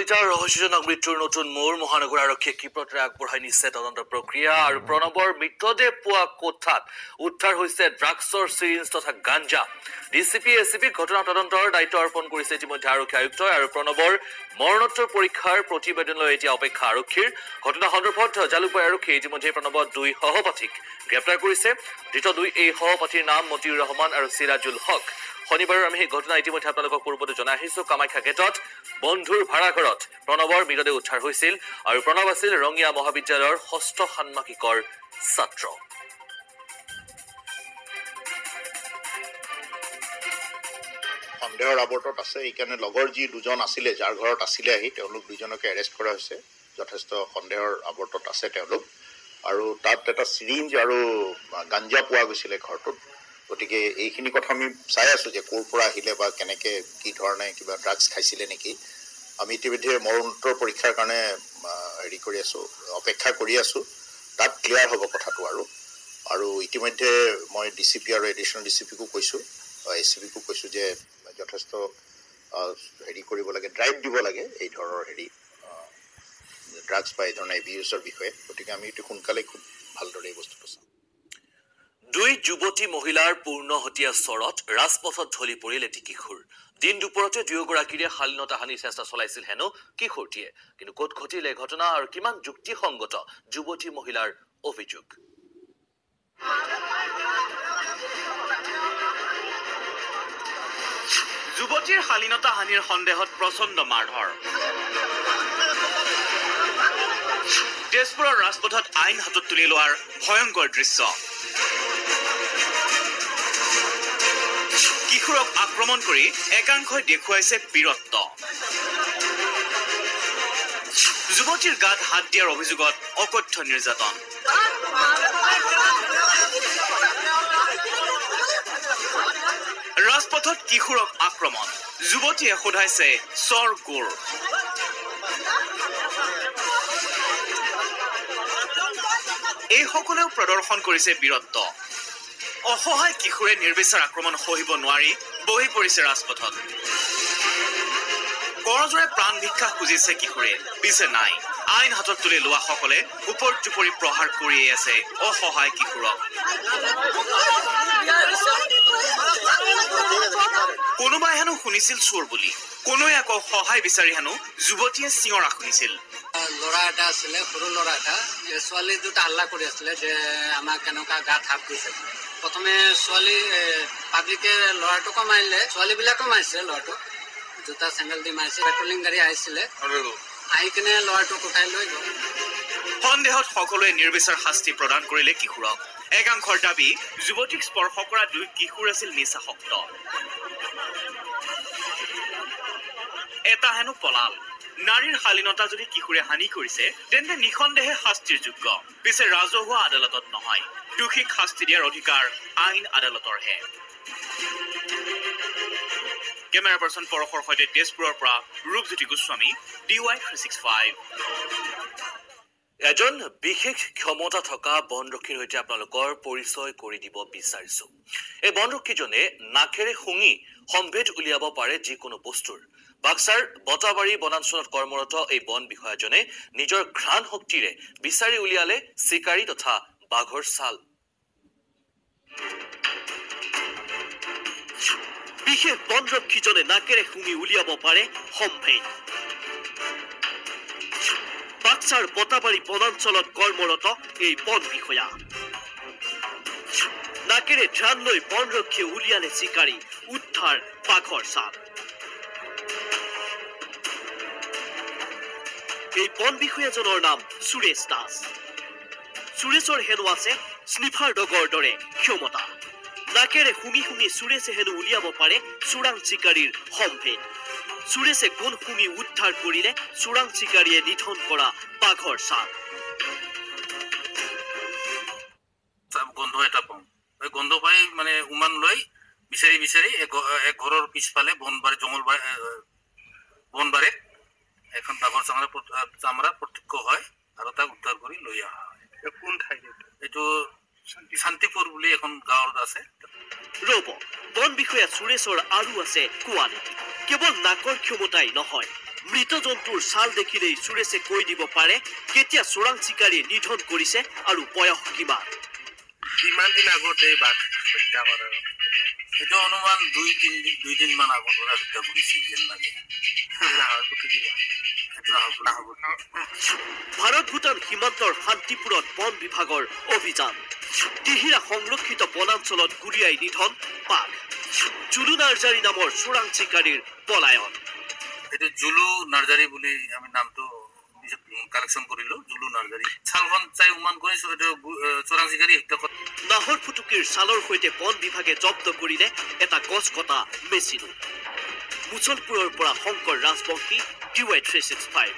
কলিতাৰ ৰহস্যজনক মৃত্যুৰ নতুন মূৰ মহানগৰ আৰক্ষীয়ে ক্ষীপ্ৰতাৰে আগবঢ়াই নিছে তদন্ত প্ৰক্ৰিয়া আৰু প্ৰণৱৰ মৃতদেহ পোৱা কোঠাত উদ্ধাৰ হৈছে ড্ৰাগছৰ চিৰিঞ্জ তথা গাঞ্জা। ডিচিপি এচিপি ঘটনা তদন্তৰ দায়িত্ব অৰ্পণ কৰিছে ইতিমধ্যে আৰক্ষী আয়ুক্তই আৰু প্ৰণৱৰ মৰণোত্তৰ পৰীক্ষাৰ প্ৰতিবেদনলৈ এতিয়া অপেক্ষা আৰক্ষীৰ। ঘটনা সন্দৰ্ভত জালুকবাৰী আৰক্ষীয়ে ইতিমধ্যে প্ৰণৱৰ 2 সহপাঠীক গ্ৰেপ্তাৰ কৰিছে। ধৃত 2 এই সহপাঠীৰ নাম মতিউৰ ৰহমান আৰু চিৰাজুল হক। শনিবাৰৰ আমি সেই ঘটনা ইতিমধ্যে আপোনালোকক পূৰ্বতে জনাই আহিছো। কামাখ্যা গেটত বন্ধুৰ ভাড়াঘৰত প্ৰণৱৰ মৃতদেহ উদ্ধাৰ হৈছিল আৰু প্ৰণৱ আছিল ৰঙিয়া মহাবিদ্যালয়ৰ 6ষ্ঠ ষান্মাসিকৰ ছাত্ৰ। সন্দেহৰ আৱৰ্তত আছে, এইকাৰণে লগৰ যি দুজন আছিলে, যাৰ ঘৰত আছিলে আহি তেওঁলোক দুজনকে এৰেষ্ট কৰা হৈছে। যথেষ্ট সন্দেহৰ আৱৰ্তত আছে তেওঁলোক, আৰু তাত এটা চিৰিঞ্জ আৰু গাঞ্জা পোৱা গৈছিলে ঘৰটোত। গতিকে এইখিনি কথা আমি চাই আছোঁ যে ক'ৰ পৰা আহিলে বা কেনেকৈ কি ধৰণে কিবা ড্ৰাগছ খাইছিলে নেকি। আমি ইতিমধ্যে মৰণোত্তৰ পৰীক্ষাৰ কাৰণে কৰি আছোঁ, অপেক্ষা কৰি আছোঁ। তাত ক্লিয়াৰ হ'ব কথাটো। আৰু ইতিমধ্যে মই ডিচিপি আৰু এডিশ্যনেল ডিচিপিকো কৈছোঁ, এচিপিকো কৈছোঁ যে যথেষ্ট কৰিব লাগে, ড্ৰাইভ দিব লাগে এই ধৰণৰ ড্ৰাগছ বা এই ধৰণৰ এবিউজৰ বিষয়ে। গতিকে আমি অতি সোনকালে খুব ভালদৰে এই বস্তুটো চাম। 2 যুৱতী মহিলাৰ পূৰ্ণহতীয়া চৰত ৰাজপথত ঢলি পৰিল এটি কিশোৰ। দিন দুপৰতে দুয়োগৰাকীৰে শালীনতা হানিৰ চেষ্টা চলাইছিল হেনো কিশোৰটিয়ে। কিন্তু ক'ত ঘটিলে ঘটনা আৰু কিমান যুক্তিসংগত যুৱতী মহিলাৰ অভিযোগ? যুৱতীৰ শালীনতা হানিৰ সন্দেহত প্ৰচণ্ড মাৰধৰ। তেজপুৰৰ ৰাজপথত আইন হাতত তুলি লোৱাৰ ভয়ংকৰ দৃশ্য। কিশোৰক আক্ৰমণ কৰি একাংশই দেখুৱাইছে বীৰত্ব। যুৱতীৰ গাত হাত দিয়াৰ অভিযোগত অকথ্য নিৰ্যাতন। ৰাজপথত কিশোৰক আক্ৰমণ, যুৱতীয়ে সোধাইছে চৰ কোৰ। এইসকলেও প্ৰদৰ্শন কৰিছে বীৰত্ব। অসহায় কিশোৰে নিৰ্বিচাৰ আক্ৰমণ সহিব নোৱাৰি বহি পৰিছে ৰাজপথত। কৰজোৰে প্ৰাণ ভিক্ষা খুজিছে কিশোৰে, পিছে নাই। আইন হাতত তুলি লোৱাসকলে ওপৰজুপৰি প্ৰহাৰ কৰিয়েই আছে অসহায় কিশোৰক। কোনোবাই হেনো শুনিছিল চোৰ বুলি, কোনোৱে আকৌ সহায় বিচাৰি হেনো যুৱতীয়ে চিঞৰা শুনিছিল। ল'ৰা এটা আছিলে, সৰু ল'ৰা এটা, ছোৱালী দুটা হাল্লা কৰি আছিলে যে আমাক কেনেকুৱা গাত হাত দিছে। প্ৰথমে ছোৱালী পাব্লিকে ল'ৰাটোকো মাৰিলে, ছোৱালীবিলাকো মাৰিছে ল'ৰাটোক, জোতা চেণ্ডেল দি মাৰিছে। পেট্ৰলিং গাড়ী আহিছিলে, আহি কিনে ল'ৰাটোক উঠাই লৈ গ'ল। সন্দেহত সকলোৱে নিৰ্বিচাৰ শাস্তি প্ৰদান কৰিলে কিশোৰক। একাংশৰ দাবী, যুৱতীক স্পৰ্শ কৰা 2 কিশোৰ আছিল নিচাসক্ত। এটা হেনো পলাল। নাৰীৰ শালীনতা যদি কিশোৰে হানি কৰিছে তেন্তে নিঃসন্দেহে শাস্তিৰ যোগ্য। পিছে ৰাজহুৱা আদালতত নহয়, দোষীক শাস্তি দিয়াৰ অধিকাৰ আইন আদালতৰহে। কেমেৰা পাৰ্চন পৰশৰ সৈতে তেজপুৰৰ পৰা ৰূপজ্যোতি গোস্বামী, DY 365। এজন বিশেষ ক্ষমতা থকা বনৰক্ষীৰ সৈতে আপোনালোকৰ পৰিচয় কৰি দিব বিচাৰিছো। এই বনৰক্ষীজনে নাকেৰে শুঙি সম্ভেদ উলিয়াব পাৰে যিকোনো বস্তুৰ। বাক্সাৰ বটাবাৰী বনাঞ্চলত কৰ্মৰত এই বন বিষয়াজনে নিজৰ ঘ্ৰাণ শক্তিৰে বিচাৰি উলিয়ালে চিকাৰী তথা বাঘৰ ছাল। বিশেষ বনৰক্ষীজনে নাকেৰে শুঙি উলিয়াব পাৰে সম্ভেদ। বাক্সাৰ বটাবাৰী বনাঞ্চলত কৰ্মৰত এই বন বিষয়া। নাকেৰে ধ্যান লৈ বনৰক্ষীয়ে উলিয়ালে চিকাৰী, উদ্ধাৰ বাঘৰ ছাল। এই বন বিষয়াজনৰ নাম সুৰেশ দাস। সুৰেশৰ হেনো আছে স্নিফাৰ ডগৰ দৰে ক্ষমতা। নাকেৰে শুঙি শুঙি সুৰেশে হেনো উলিয়াব পাৰে চোৰাং চিকাৰীৰ সম্ভেদ। সুৰেশে কোন শুঙি উদ্ধাৰ কৰিলে চোৰাং চিকাৰীয়ে নিধন কৰা বাঘৰ ছাল। গন্ধ এটা পাওঁ, এই গন্ধ পাই মানে উমান লৈ বিচাৰি বিচাৰি এক ঘৰৰ পিছফালে বনবাৰীত এখন বাঘৰ চামৰা প্ৰত্যক্ষ হয় আৰু তাক উদ্ধাৰ কৰি লৈ অহা হয়। কোন ঠাইত? এইটো শান্তিপুৰ বুলি এখন গাঁৱত আছে। ৰব, বন বিষয়া সুৰেশৰ আৰু আছে কোৱালিটি। কেৱল নাকৰ ক্ষমতাই নহয়, মৃত জন্তুৰ ছাল দেখিলেই সুৰেশে কৈ দিব পাৰে কেতিয়া চোৰাং চিকাৰীয়ে নিধন কৰিছে আৰু বয়স কিমান। কিমান দিন আগত এই বাঘ হত্যা কৰে এইটো অনুমান 2-3 মান আগত হত্যা কৰিছিল যেন লাগে। ভাৰত ভূটান সীমান্তৰ শান্তিপুৰত বন বিভাগৰ অভিযান। তিহিৰা সংৰক্ষিত বনাঞ্চলত গুলীয়াই নিধন বাঘ। জুলু নাৰ্জাৰী নামৰ চোৰাং চিকাৰীৰ পলায়ন। এইটো জুলু নাৰ্জাৰী বুলি আমি নামটো কালেকশ্যন কৰিলো। জুলু নাৰ্জাৰী ছালখন চাই অনুমান কৰিছো এইটো চোৰাং চিকাৰী হত্যা কৰে। নাহৰ ফুটুকীৰ ছালৰ সৈতে বন বিভাগে জব্দ কৰিলে এটা গছ কটা মেচিনো। মুছলপুৰৰ পৰা শংকৰ ৰাজবংশী DY 365।